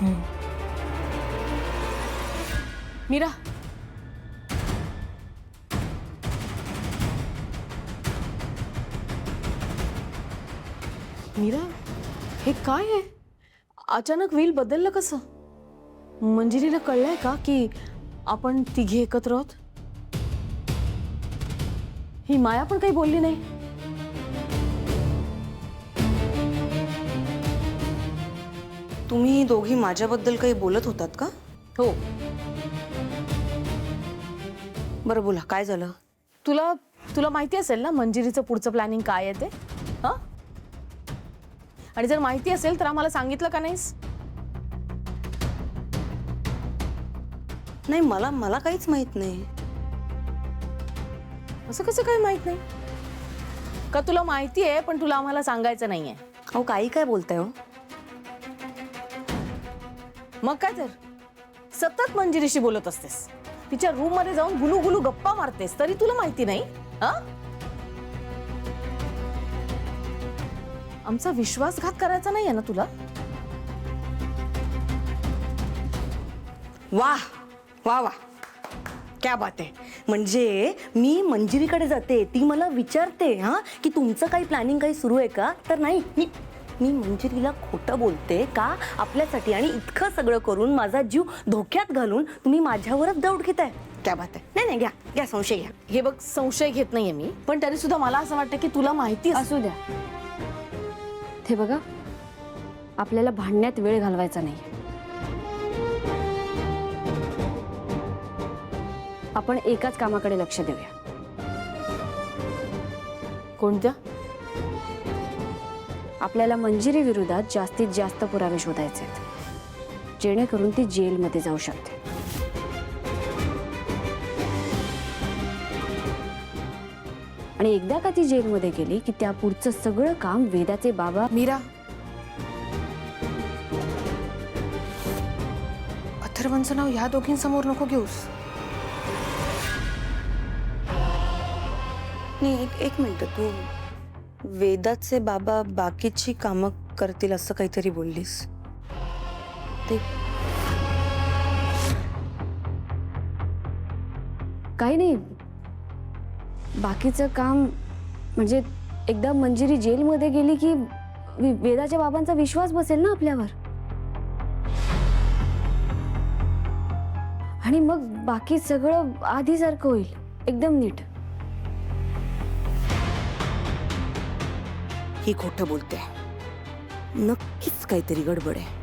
मीरा, मीरा, हे काय आहे? अचानक व्हील बदललं कसं? मंजिरीला कळलंय का की आपण तिघे एकत्र आहोत? ही माया पण काही बोलली नाही. तुम्ही दोघी माझ्याबद्दल काही बोलत होतात का? हो. बरं बोला, काय झालं? तुला तुला माहिती असेल ना मंजिरीचं पुढचं प्लॅनिंग काय आहे ते? हा? आणि जर माहिती असेल तर आम्हाला सांगितलं का नाहीस? नाही, मला काहीच माहित नाही. असं कसं काही माहित नाही? का तुला माहिती आहे पण तुला आम्हाला सांगायचं नाहीये? अहो, काही काय बोलताय हो? मग काय तर सतत मंजिरीशी बोलत असतेस, तिच्या रूम मध्ये जाऊन गुलू गुलू गप्पा मारतेस, तरी तुला माहिती नाही? हा? आमचा विश्वासघात करायचा नाहीये ना तुला? वाह वाह वाह, क्या बात आहे. म्हणजे मी मंजिरीकडे जाते, ती मला विचारते हा की तुमचं काही प्लॅनिंग काही सुरू आहे का? तर नाही, मी मंजिरीला खोटं बोलते का आपल्यासाठी? आणि इतकं सगळं करून माझा जीव धोक्यात घालून तुम्ही माझ्यावरच दौड घेताय. क्या बात आहे. नाही नाही, घ्या घ्या, संशय घ्या. हे बघ, संशय घेत नाहीये मी, पण तरी सुद्धा मला असं वाटतं की तुला माहिती असू द्या. ते बघा, आपल्याला भांडण्यात वेळ घालवायचा नाही. आपण एकाच कामाकडे लक्ष देऊया. कोणत्या? आपल्याला मंजिरी विरोधात जास्तीत जास्त पुरावे शोधायचे आहेत, जेणेकरून ती जेलमध्ये जाऊ शकते. आणि एकदा का ती जेलमध्ये गेली की त्या पुढचं सगळं काम वेदाचे बाबा. मीरा, अथर्वांचं नाव ह्या दोघींसमोर नको घेऊस. नाही, एक मिनिट. तू वेदाचे बाबा बाकीची कामं करतील असं काहीतरी बोललीस. ते काही नाही, बाकीचं काम म्हणजे एकदा मंजिरी जेलमध्ये गेली की वेदाच्या बाबांचा विश्वास बसेल ना आपल्यावर, आणि मग बाकी सगळं आधीसारखं होईल, एकदम नीट. ही खोटं बोलते, नक्कीच काहीतरी गडबड आहे.